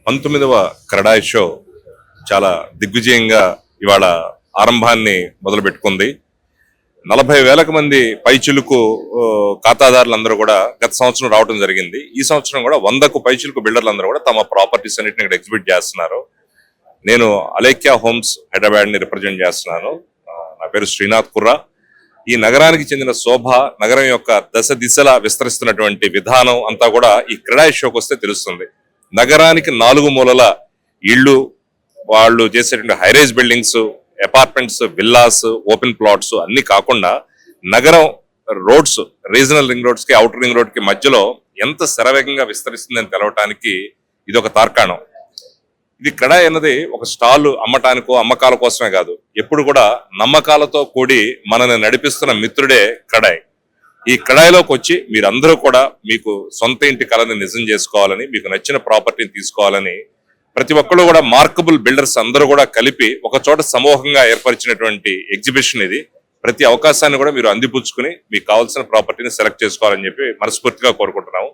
19వ CREDAI show చాలా దిగ్విజయంగా ఇవాళ ఆరంభాన్ని మొదలుపెట్టుకుంది. 40,000 మంది పైచిలుకు ఖాతాదారులందరూ కూడా గత సంవత్సరం రావడం జరిగింది. ఈ సంవత్సరం కూడా 100కు పైచిలుకు బిల్డర్లందరూ కూడా తమ ప్రాపర్టీస్ అన్నింటిని ఇక్కడ ఎగ్జిబిట్ చేస్తున్నారు. నేను అలేఖ్య హోమ్స్ హైదరాబాద్ ని రిప్రజెంట్ చేస్తున్నాను. నా పేరు శ్రీనాథ్ కుర్రా. ఈ నగరానికి చెందిన శోభ, నగరం యొక్క దశ దిశలా విస్తరిస్తున్నటువంటి విధానం అంతా కూడా ఈ క్రెడాయ్ షోకి వస్తే తెలుస్తుంది. నగరానికి 4 మూలల ఇళ్ళు, వాళ్ళు చేసేటువంటి high-rise buildings, apartments, villas, open plots అన్ని కాకుండా నగరం రోడ్స్, రీజనల్ రింగ్ రోడ్స్ కి, అవుటర్ రింగ్ రోడ్ కి మధ్యలో ఎంత శరవేగంగా విస్తరిస్తుందని తెలవటానికి ఇది ఒక తార్కాణం. ఇది క్రెడాయ్ అన్నది ఒక స్టాల్ అమ్మటానికో అమ్మకాల కోసమే కాదు, ఎప్పుడు కూడా నమ్మకాలతో కూడి మనల్ని నడిపిస్తున్న మిత్రుడే క్రెడాయ్. ఈ క్రెడాయ్లోకి వచ్చి మీరందరూ కూడా మీకు సొంత ఇంటి కళని నిజం చేసుకోవాలని, మీకు నచ్చిన ప్రాపర్టీని తీసుకోవాలని ప్రతి ఒక్కరు కూడా మార్కబుల్ బిల్డర్స్ అందరూ కూడా కలిపి ఒక చోట సమూహంగా ఏర్పరిచినటువంటి ఎగ్జిబిషన్ ఇది. ప్రతి అవకాశాన్ని కూడా మీరు అందిపుచ్చుకుని మీకు కావాల్సిన ప్రాపర్టీని సెలెక్ట్ చేసుకోవాలని చెప్పి మనస్ఫూర్తిగా కోరుకుంటున్నాము.